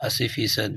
80%